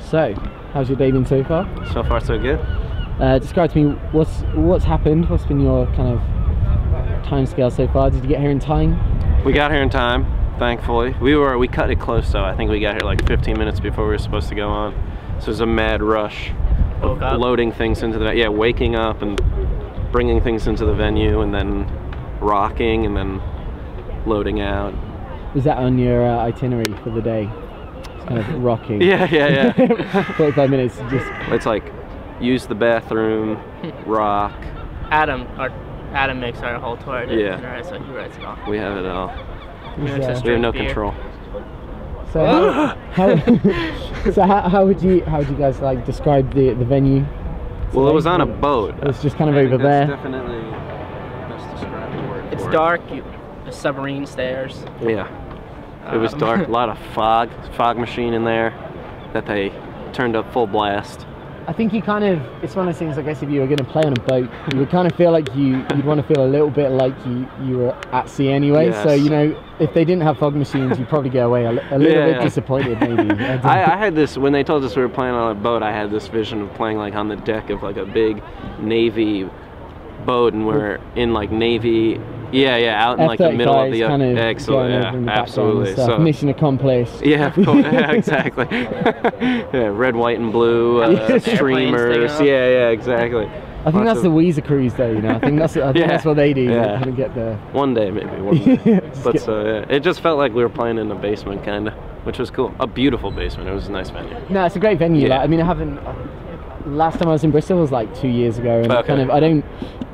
So, how's your day been so far? So far, so good. Describe to me what's happened. What's been your kind of time scale so far? Did you get here in time? We got here in time, thankfully. We cut it close though. I think we got here like 15 minutes before we were supposed to go on. So it was a mad rush of loading things into the waking up and bringing things into the venue and then rocking and then loading out. Was that on your itinerary for the day? It's kind of rocking. Yeah. 45 minutes just. It's like use the bathroom, rock. Adam makes our whole tour. Yeah. So he writes it all. We have it all. We have no control. So how would you guys like describe the venue? Well, it was on a boat. It's just kind of over there. Definitely best describe the word. It's dark. The submarine stairs. Yeah. It was dark. A lot of fog machine in there that they turned up full blast. I think it's one of those things, I guess, if you were going to play on a boat, you would kind of feel like you'd want to feel a little bit like you were at sea anyway. Yes. So, you know, if they didn't have fog machines, you'd probably go away a little bit disappointed, maybe. I had this, when they told us we were playing on a boat, I had this vision of playing like on the deck of like a big Navy boat, and we're in like Navy, out in like the middle of the excellent, absolutely. So mission accomplished. Yeah, yeah, exactly. Yeah, red, white, and blue streamers. Yeah, exactly. I think that's the Weezer cruise, though. You know, I think that's what they do. Yeah. They get there. One day, maybe. One day. But it just felt like we were playing in a basement, kind of, which was cool. A beautiful basement. It was a nice venue. No, it's a great venue. Yeah. Like, I mean, I haven't. Last time I was in Bristol was like 2 years ago, and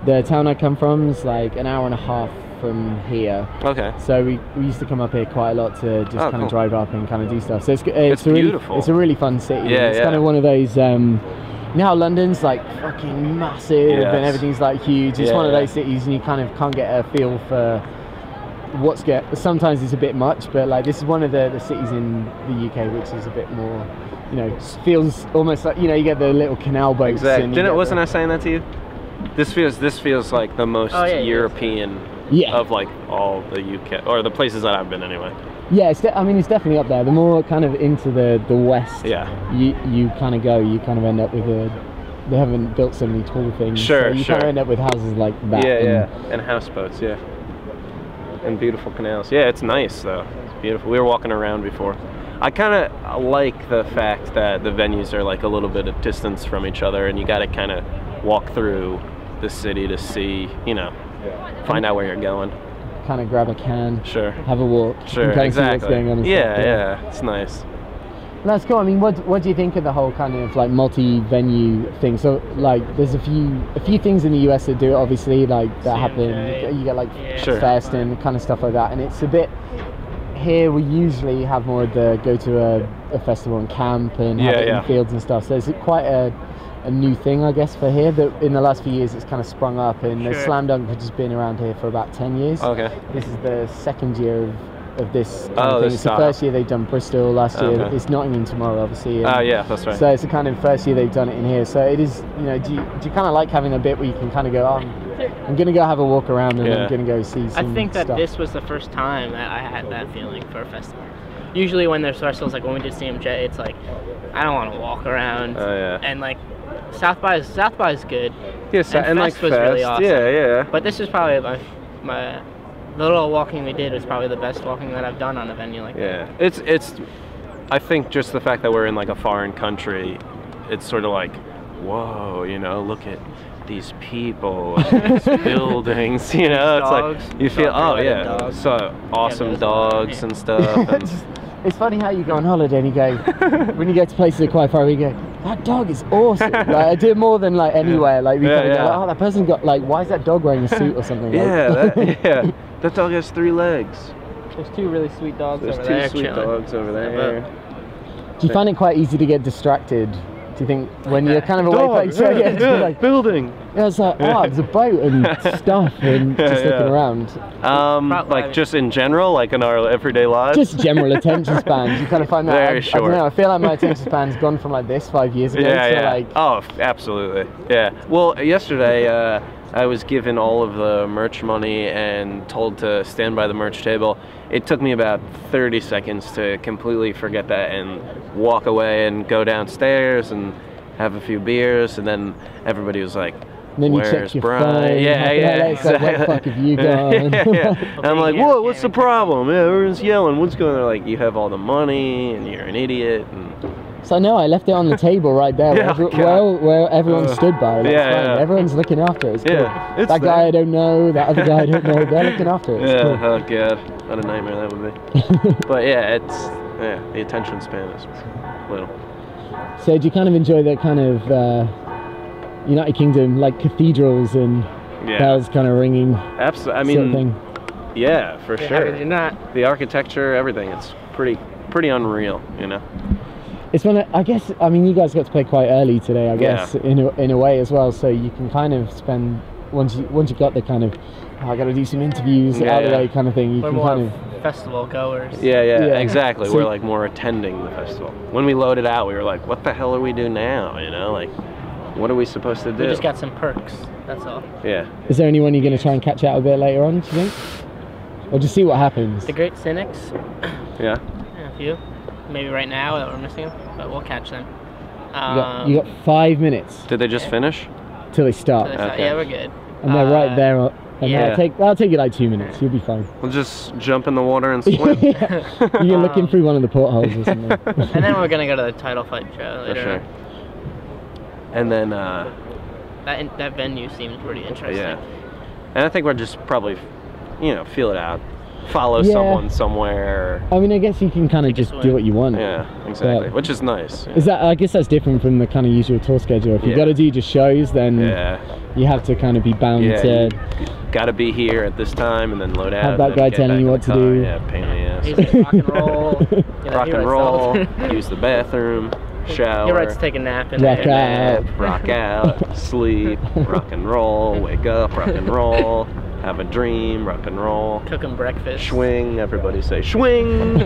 the town I come from is like an hour and a half from here. Okay. So we used to come up here quite a lot to just kind of drive up and kind of do stuff. So it's beautiful. It's a really fun city. Yeah, it's kind of one of those. You know how London's like fucking massive and everything's like huge. It's one of those cities, and you kind of can't get a feel for sometimes it's a bit much, but like this is one of the cities in the UK which is a bit more, you know, feels almost like, you know, you get the little canal boats. Exactly. Wasn't I saying that to you? This feels like the most European of like all the UK, or the places that I've been anyway. Yeah, it's definitely up there. The more kind of into the west you kind of go, you kind of end up with they haven't built so many tall things. Sure, so you kind of end up with houses like that. And houseboats, and beautiful canals. Yeah, it's nice though. It's beautiful. We were walking around before. I kind of like the fact that the venues are like a little bit of distance from each other, and you got to kind of walk through the city to see, you know, find out where you're going. Kind of grab a can, have a walk, and kind of exactly. see what's going on. It's nice. That's cool. I mean, what do you think of the whole kind of like multi-venue thing? So like, there's a few things in the US that do it, obviously, like that happen. You get like Fest and kind of stuff like that, and it's a bit. Here we usually have more of the go to a festival and camp and have it in fields and stuff. So it's quite a new thing, I guess, for here. That in the last few years it's kind of sprung up, and the Slam Dunk has just been around here for about 10 years. Okay. This is the second year of this kind of thing. It's the first year they've done Bristol. Last year it's Nottingham tomorrow, obviously. That's right. So it's the kind of first year they've done it in here. So it is, you know, do you kind of like having a bit where you can kind of go, I'm going to go have a walk around and I'm going to go see some I think that stuff. this was the first time that I had that feeling for a festival. Usually when there's festivals, like when we did CMJ, it's like, I don't want to walk around. And like, South by is good. Yes, and like Fest was really awesome. But this is probably the little walking we did was probably the best walking that I've done on a venue like that. It's I think just the fact that we're in like a foreign country, it's sort of like, whoa, you know, look at these people and these buildings, you know, it's dogs, like you feel so awesome dogs and stuff. And it's funny how you go on holiday and you go, when you get to places that are quite far, you go, that dog is awesome. Like, I do it more than like anywhere. Like we kind of go, oh, that person got like, why is that dog wearing a suit or something? That dog has 3 legs. There's 2 really sweet dogs over there. There's 2 sweet dogs over there. Do you find it quite easy to get distracted? Do you think when you're kind of away from like building? Yeah, it's like, there's a boat and stuff and just looking around. Like just in general, like in our everyday lives? Just general attention spans. You kind of find that. Very I short. don't know, I feel like my attention span's gone from like this 5 years ago to like... Oh, absolutely. Yeah. Well, yesterday, I was given all of the merch money and told to stand by the merch table. It took me about 30 seconds to completely forget that and walk away and go downstairs and have a few beers, and then everybody was like, then you check your phone. Yeah, exactly. What the fuck have you done? And I'm like, whoa, what's the problem? Yeah, everyone's yelling. What's going on? Like, you have all the money and you're an idiot. And so no, I left it on the table right there where everyone stood by. That's fine. Everyone's looking after it. It's cool. That guy I don't know, that other guy I don't know, they're looking after it. It's cool. Oh god, what a nightmare that would be. But yeah, the attention span is little. So do you kind of enjoy that kind of United Kingdom, like cathedrals and bells kind of ringing? Absolutely. I mean, yeah, for sure. How could you not? The architecture, everything, it's pretty unreal, you know. It's one I guess, I mean, you guys got to play quite early today, I guess, in a way as well, so you can kind of spend, once you got the kind of, I got to do some interviews out of the way kind of thing, you can kind of... festival goers. Yeah, exactly. So, we're like more attending the festival. When we loaded out, we were like, what the hell do we do now, you know, like, what are we supposed to do? We just got some perks, that's all. Yeah. Is there anyone you're going to try and catch out a bit later on, do you think? Or just see what happens? The Great Cynics. Yeah. A few. Maybe right now that we're missing them, but we'll catch them. You got 5 minutes. Did they just finish? Till they start. Okay. Yeah, we're good. And they're right there. That'll take you like 2 minutes. You'll be fine. We'll just jump in the water and swim. You're looking through one of the portholes or something. And then we're gonna go to the title fight show later. For sure. And then that venue seems pretty interesting. Yeah. And I think we're just probably, feel it out. Follow someone somewhere. I mean, I guess you can kind of just do what you want. Yeah, exactly. Which is nice. Yeah. Is that? I guess that's different from the kind of usual tour schedule. If you've got to do just shows, then you have to kind of be bound to. Got to be here at this time and then load out. Have that guy telling you what to do. Yeah, pain in the ass. Rock and roll. Rock and roll. Use the bathroom. Shower. You're right to take a nap. Rock out. Sleep. Rock and roll. Wake up. Rock and roll. Have a dream, rock and roll. Cooking breakfast. Swing, everybody say swing!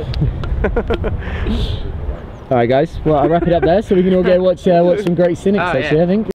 Alright guys, well I'll wrap it up there so we can all go watch some Great Cynics actually, I think.